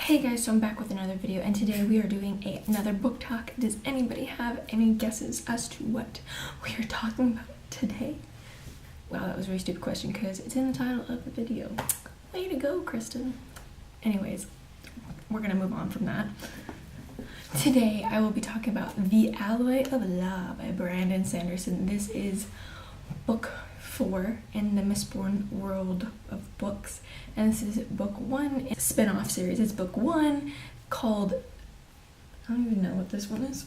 Hey guys, so I'm back with another video, and today we are doing another book talk. Does anybody have any guesses as to what we are talking about today? Wow, that was a very stupid question because it's in the title of the video. Way to go, Kristen. Anyways, we're gonna move on from that. Today I will be talking about The Alloy of Law by Brandon Sanderson. This is book 4 in the Mistborn world of books, and this is book 1. It's a spin-off series. It's book 1 called, I don't even know what this one is.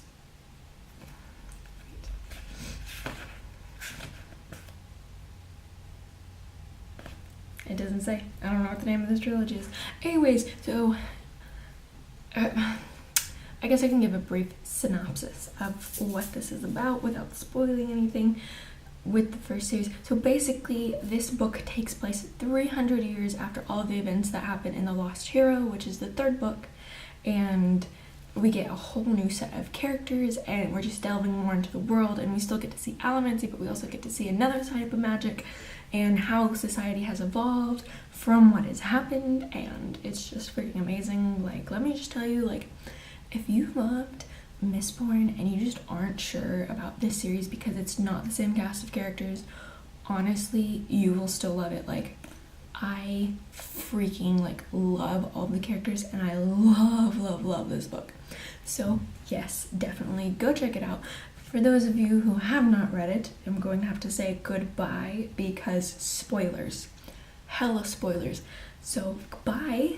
It doesn't say. I don't know what the name of this trilogy is. Anyways, so I guess I can give a brief synopsis of what this is about without spoiling anything with the first series. So basically, this book takes place 300 years after all of the events that happen in The Lost Hero, which is the third book, and we get a whole new set of characters, and we're just delving more into the world, and we still get to see Allomancy, but we also get to see another type of magic and how society has evolved from what has happened, and it's just freaking amazing. Like, let me just tell you, like, if you loved Mistborn and you just aren't sure about this series because it's not the same cast of characters, honestly, you will still love it. Like, I freaking love all the characters, and I love this book. So yes, definitely go check it out. For those of you who have not read it, I'm going to have to say goodbye because spoilers, hella spoilers. So goodbye.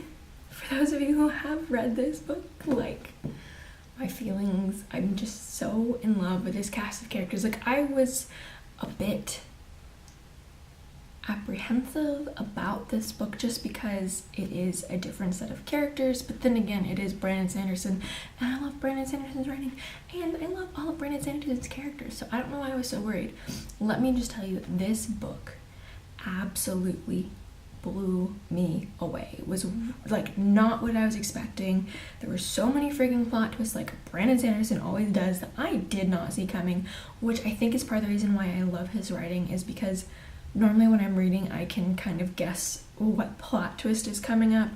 For those of you who have read this book, my feelings, I'm just so in love with this cast of characters. Like, I was a bit apprehensive about this book just because it is a different set of characters, but then again, it is Brandon Sanderson, and I love Brandon Sanderson's writing, and I love all of Brandon Sanderson's characters, so I don't know why I was so worried. Let me just tell you, this book absolutely blew me away. It was not what I was expecting. There were so many freaking plot twists, like Brandon Sanderson always does, that I did not see coming, which I think is part of the reason why I love his writing, is because normally when I'm reading I can kind of guess what plot twist is coming up,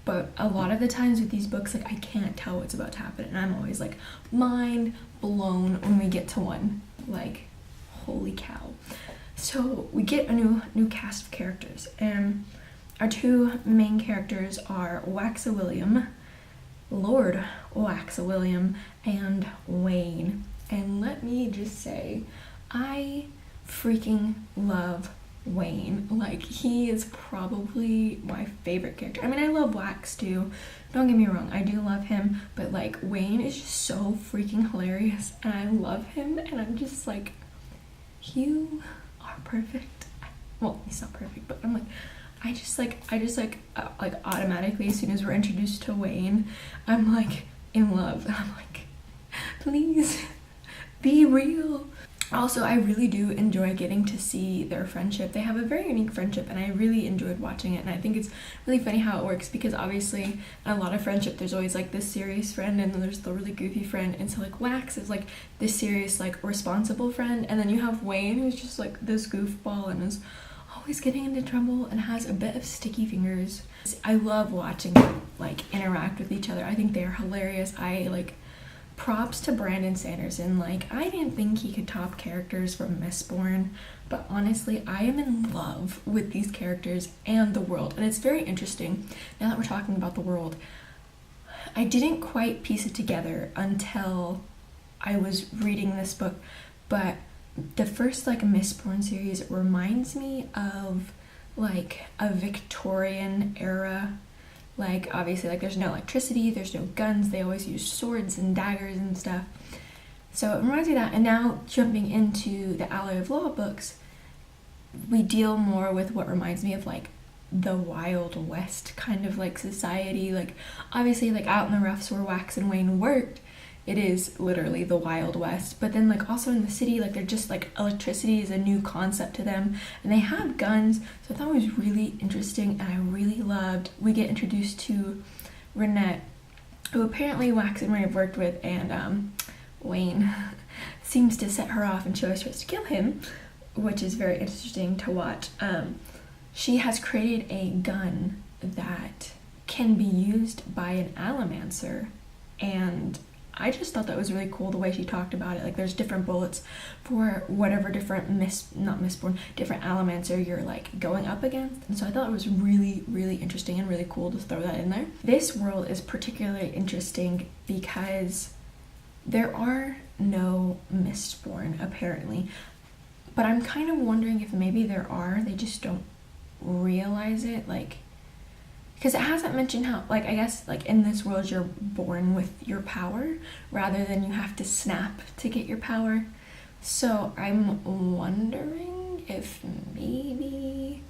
but a lot of the times with these books, I can't tell what's about to happen, and I'm always mind blown when we get to one. Holy cow. So we get a new cast of characters, and our two main characters are Waxawilliam, Lord Waxawilliam, and Wayne. And let me just say, I freaking love Wayne. He is probably my favorite character. I mean, I love Wax too, don't get me wrong, I do love him, but Wayne is just so freaking hilarious, and I love him, and I'm just you are perfect. Well, he's not perfect, but I'm I just automatically, as soon as we're introduced to Wayne, I'm in love. I'm please be real. Also, I really do enjoy getting to see their friendship. They have a very unique friendship, and I really enjoyed watching it, and I think it's really funny how it works, because obviously in a lot of friendship there's always this serious friend, and then there's the really goofy friend, and so Wax is this serious responsible friend, and then you have Wayne, who's just this goofball and is always getting into trouble and has a bit of sticky fingers. I love watching them interact with each other. I think they're hilarious. Props to Brandon Sanderson. I didn't think he could top characters from Mistborn, but honestly, I am in love with these characters and the world, and it's very interesting. Now that we're talking about the world, I didn't quite piece it together until I was reading this book, but the first Mistborn series reminds me of a Victorian era. Obviously, there's no electricity, there's no guns, they always use swords and daggers and stuff. So it reminds me of that, and now jumping into the Alloy of Law books, we deal more with what reminds me of the Wild West kind of society. Obviously, out in the roughs where Wax and Wayne worked, it is literally the Wild West, but then also in the city, they're just electricity is a new concept to them, and they have guns, so I thought it was really interesting, and I really loved, we get introduced to Renette, who apparently Wax and Wayne have worked with, and Wayne seems to set her off, and she always tries to kill him, which is very interesting to watch. She has created a gun that can be used by an allomancer. And I just thought that was really cool the way she talked about it. Like there's different bullets for whatever different different allomancer you're like going up against. And so I thought it was really, really interesting and really cool to throw that in there. This world is particularly interesting because there are no Mistborn apparently. But I'm kind of wondering if maybe there are, they just don't realize it, like, because it hasn't mentioned how, like, I guess, like, in this world you're born with your power rather than you have to snap to get your power. So I'm wondering if maybe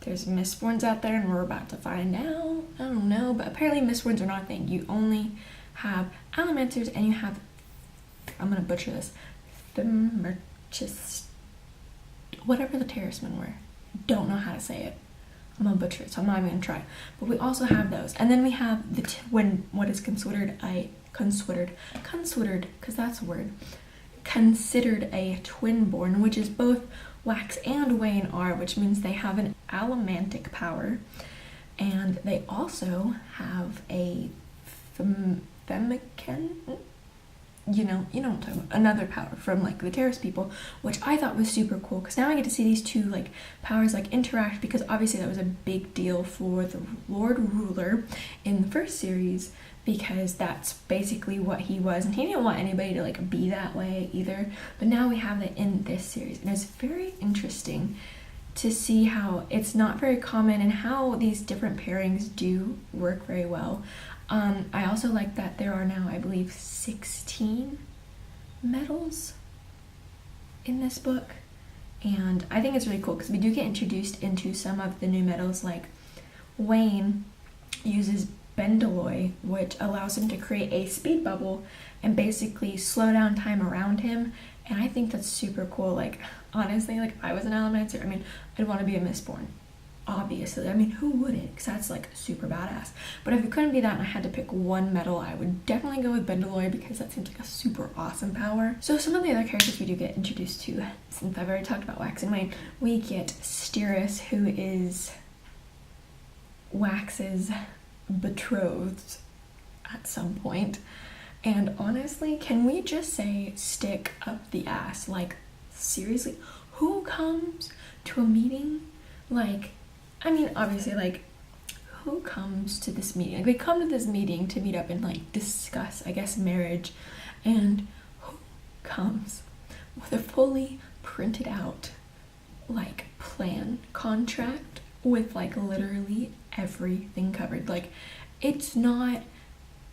there's Mistborns out there and we're about to find out. I don't know, but apparently Mistborns are not a thing. You only have allomancers and you have, I'm gonna butcher this, whatever the terracemen were. Don't know how to say it. I'm gonna butcher it, so I'm not even gonna try. But we also have those, and then we have the what is considered because that's a word, considered a twinborn, which is both Wax and Wayne are, which means they have an allomantic power, and they also have a femican. You know what I'm talking about, another power from like the Terrace people, which I thought was super cool because now I get to see these two like powers like interact, because obviously that was a big deal for the Lord Ruler in the first series, because that's basically what he was, and he didn't want anybody to like be that way either. But now we have that in this series, and it's very interesting to see how it's not very common and how these different pairings do work very well. I also like that there are now, I believe, 16 medals in this book, and I think it's really cool because we do get introduced into some of the new medals. Like Wayne uses Bendaloy, which allows him to create a speed bubble and basically slow down time around him, and I think that's super cool. Like honestly, like if I was an allomancer, I mean, I'd want to be a Mistborn. Obviously, I mean, who wouldn't? Because that's like super badass. But if it couldn't be that and I had to pick one medal, I would definitely go with Bendaloy, because that seems like a super awesome power. So some of the other characters we do get introduced to, since I've already talked about Wax and Wayne, we get Styris, who is Wax's betrothed at some point. And honestly, can we just say stick up the ass? Like seriously, who comes to a meeting? Like, I mean, obviously, like, who comes to this meeting? Like, we come to this meeting to meet up and, like, discuss, I guess, marriage. And who comes with a fully printed out, like, plan contract with, like, literally everything covered? Like, it's not,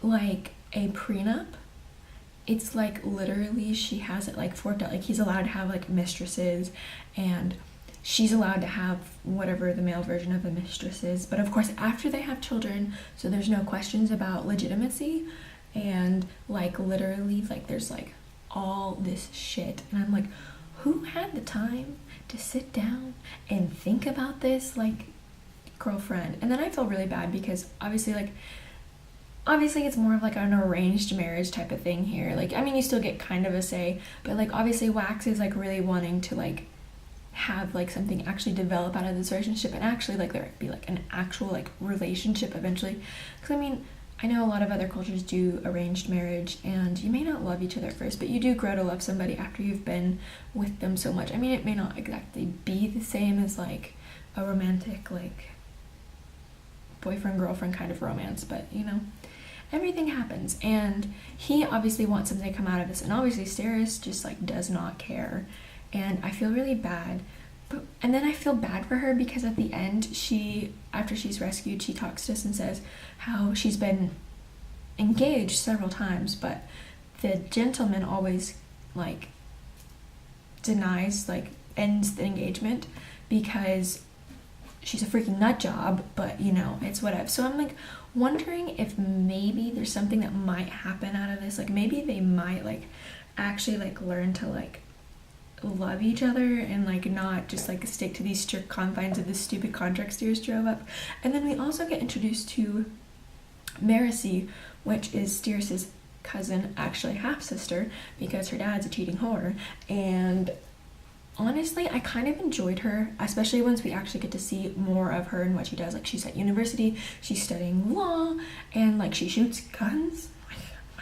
like, a prenup. It's, like, literally she has it, like, forked out. Like, he's allowed to have, like, mistresses, and she's allowed to have whatever the male version of a mistress is, but of course after they have children, so there's no questions about legitimacy. And like literally, like there's like all this shit, and I'm like, who had the time to sit down and think about this, like, girlfriend? And then I feel really bad because obviously it's more of like an arranged marriage type of thing here. Like, I mean, you still get kind of a say, but like obviously Wax is like really wanting to like have like something actually develop out of this relationship, and actually like there be like an actual like relationship eventually. Because I mean, I know a lot of other cultures do arranged marriage, and you may not love each other at first, but you do grow to love somebody after you've been with them so much. I mean, it may not exactly be the same as like a romantic like boyfriend girlfriend kind of romance, but you know, everything happens, and he obviously wants something to come out of this, and obviously Styris just like does not care. And I feel really bad, and then I feel bad for her because at the end, after she's rescued, she talks to us and says how she's been engaged several times, but the gentleman always like denies, like ends the engagement because she's a freaking nut job, but you know, it's whatever. So I'm like wondering if maybe there's something that might happen out of this. Like maybe they might like actually like learn to like love each other and like not just like stick to these strict confines of this stupid contract Styris drove up. And then we also get introduced to Marcy, which is Styris's cousin, actually half sister, because her dad's a cheating whore. And honestly, I kind of enjoyed her, especially once we actually get to see more of her and what she does. Like, she's at university, she's studying law, and like she shoots guns.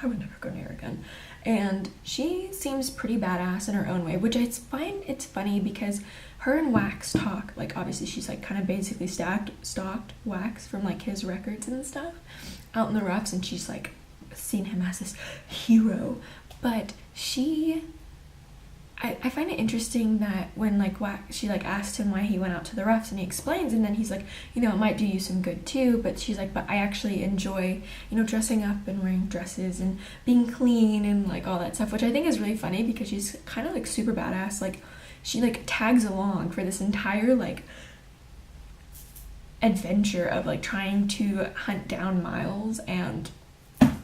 I would never go near a gun. And she seems pretty badass in her own way, which I find it's funny because her and Wax talk. Like, obviously she's like kind of basically stalked Wax from like his records and stuff out in the roughs, and she's like seen him as this hero. But I find it interesting that when like she like asked him why he went out to the roughs, and he explains, and then he's like, you know, it might do you some good too, but she's like, but I actually enjoy, you know, dressing up and wearing dresses and being clean and like all that stuff, which I think is really funny because she's kind of like super badass. Like, she like tags along for this entire like adventure of like trying to hunt down Miles, and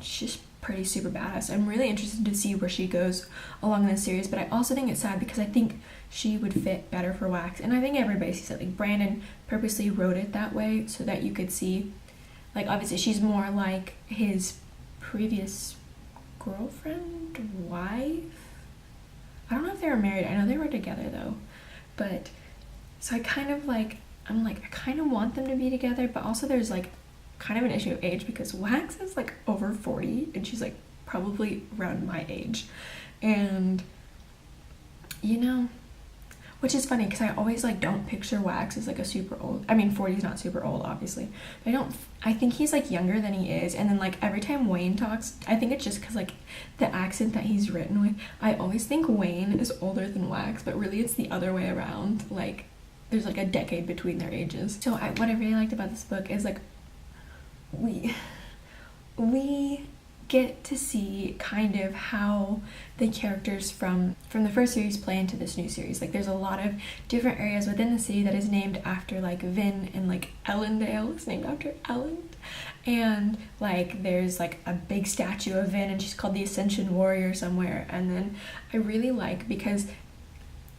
she's pretty super badass. I'm really interested to see where she goes along this series, but I also think it's sad because I think she would fit better for Wax, and I think everybody sees it. Like, Brandon purposely wrote it that way so that you could see, like, obviously she's more like his previous girlfriend, wife. I don't know if they were married. I know they were together though, but so I kind of like, I'm like, I kind of want them to be together, but also there's like kind of an issue of age because Wax is like over 40 and she's like probably around my age, and you know, which is funny because I always like don't picture Wax as like a super old, I mean 40 is not super old obviously, but I think he's like younger than he is. And then like every time Wayne talks, I think it's just because like the accent that he's written with, I always think Wayne is older than Wax, but really it's the other way around. Like, there's like a decade between their ages. So what I really liked about this book is like we get to see kind of how the characters from the first series play into this new series. Like, there's a lot of different areas within the city that is named after like Vin, and like Ellendale is named after Ellen, and like there's like a big statue of Vin and she's called the Ascension Warrior somewhere. And then I really like, because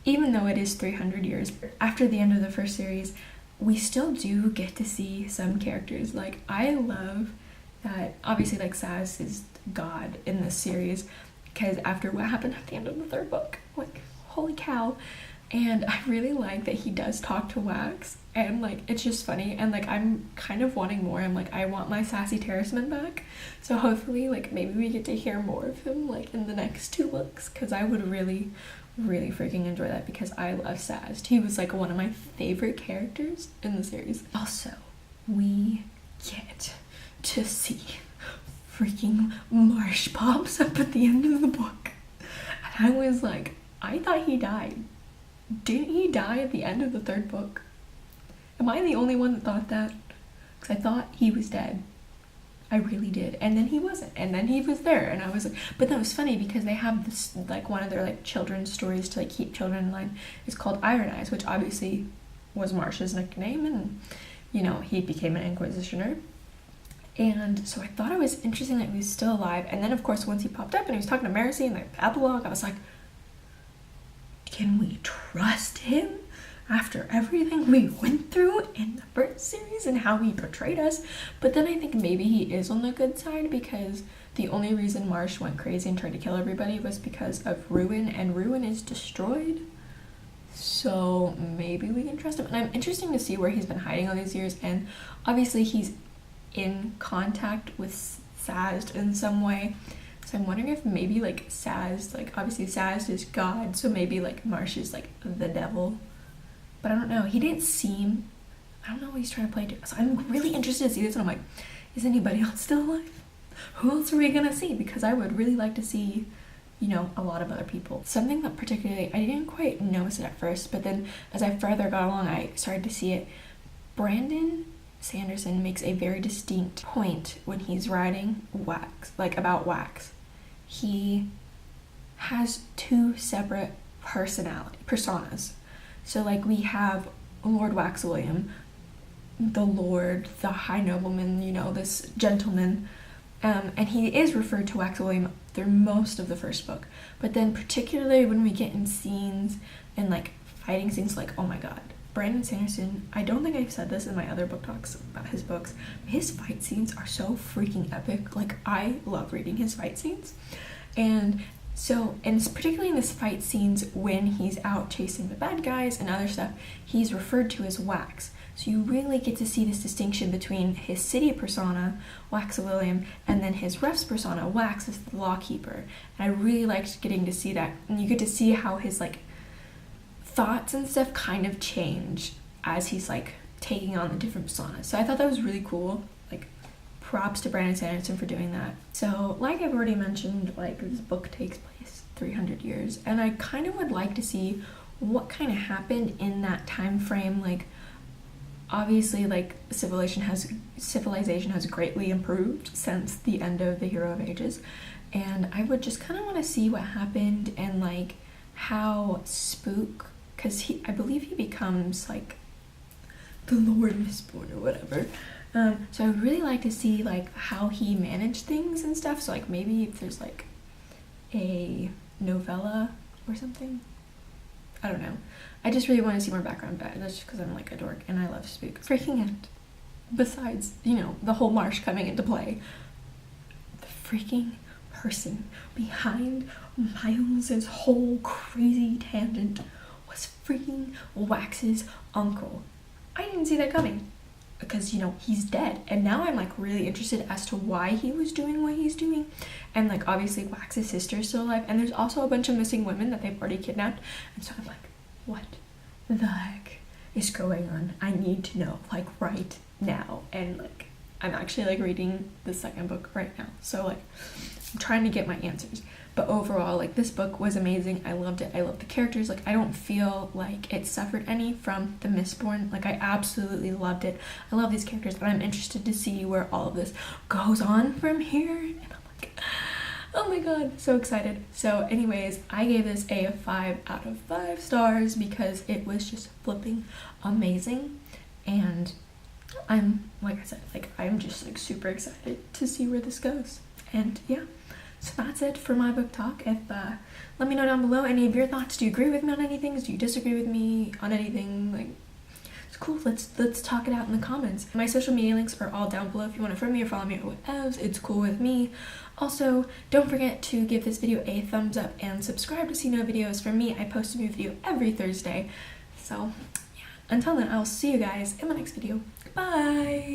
even though it is 300 years after the end of the first series, we still do get to see some characters. Like, I love that obviously like Saz is God in this series, because after what happened at the end of the third book, like, holy cow. And I really like that he does talk to Wax, and like it's just funny, and like I'm kind of wanting more. I'm like, I want my sassy Terraceman back, so hopefully like maybe we get to hear more of him like in the next 2 books, because I would really freaking enjoy that, because I love Saz. He was like one of my favorite characters in the series. Also, we get to see freaking Marsh pops up at the end of the book, and I was like, I thought he died. Didn't he die at the end of the third book? Am I the only one that thought that? Because I thought he was dead. I really did. And then he wasn't. And then he was there. And I was like, but that was funny because they have this, like, one of their like children's stories to like keep children in line. It's called Iron Eyes, which obviously was Marsh's nickname. And, you know, he became an Inquisitioner. And so I thought it was interesting that he was still alive. And then, of course, once he popped up and he was talking to Marcy in the epilogue, I was like, can we trust him after everything we went through in the first series and how he portrayed us? But then I think maybe he is on the good side, because the only reason Marsh went crazy and tried to kill everybody was because of Ruin, and Ruin is destroyed. So maybe we can trust him. And I'm interested to see where he's been hiding all these years, and obviously he's in contact with Sazed in some way. So I'm wondering if maybe like Saz, like obviously Saz is God, so maybe like Marsh is like the devil. But I don't know. He didn't seem, I don't know what he's trying to play to. So I'm really interested to see this, and I'm like, is anybody else still alive? Who else are we gonna see? Because I would really like to see, you know, a lot of other people. Something that particularly, I didn't quite notice it at first, but then as I further got along, I started to see it. Brandon Sanderson makes a very distinct point when he's writing Wax, like about Wax. He has 2 separate personas. So like we have Lord Wax William, the Lord, the High Nobleman, you know, this gentleman, and he is referred to Wax William through most of the first book. But then particularly when we get in scenes and like fighting scenes, like, oh my god, Brandon Sanderson, I don't think I've said this in my other book talks about his books, but his fight scenes are so freaking epic. Like, I love reading his fight scenes. And So, and particularly in this fight scenes when he's out chasing the bad guys and other stuff, he's referred to as Wax. So you really get to see this distinction between his city persona, Wax William, and then his ref's persona, Wax, as the lawkeeper. And I really liked getting to see that. And you get to see how his like thoughts and stuff kind of change as he's like taking on the different personas. So I thought that was really cool. Like, props to Brandon Sanderson for doing that. So like I've already mentioned, like this book takes place 300 years, and I kind of would like to see what kind of happened in that time frame. Like, obviously, like civilization has greatly improved since the end of the Hero of Ages, and I would just kind of want to see what happened and like how Spook, because I believe he becomes like the Lord Mistborn or whatever. So I would really like to see like how he managed things and stuff. So like maybe if there's like a novella or something. I don't know. I just really want to see more background. That's just because I'm like a dork and I love Spook. Freaking out. Besides, you know, the whole marsh coming into play, the freaking person behind Miles's whole crazy tangent was freaking Wax's uncle. I didn't see that coming because, you know, he's dead. And now I'm like really interested as to why he was doing what he's doing. And like obviously Wax's sister is still alive, and there's also a bunch of missing women that they've already kidnapped. And so I'm like, what the heck is going on? I need to know, like, right now. And like I'm actually like reading the second book right now, so like I'm trying to get my answers. But overall, like, this book was amazing. I loved it. I loved the characters. Like, I don't feel like it suffered any from the Mistborn. Like, I absolutely loved it. I love these characters, but I'm interested to see where all of this goes on from here. And I'm like, oh my god, so excited. So anyways, I gave this a 5 out of 5 stars because it was just flipping amazing. And I'm, like I said, like, I'm just like super excited to see where this goes. And yeah. So that's it for my book talk. Let me know down below any of your thoughts. Do you agree with me on anything? Do you disagree with me on anything? Like, it's cool. Let's talk it out in the comments. My social media links are all down below if you want to friend me or follow me or whatever. It's cool with me. Also, don't forget to give this video a thumbs up and subscribe to see new videos from me. I post a new video every Thursday. So yeah, until then, I'll see you guys in my next video. Bye!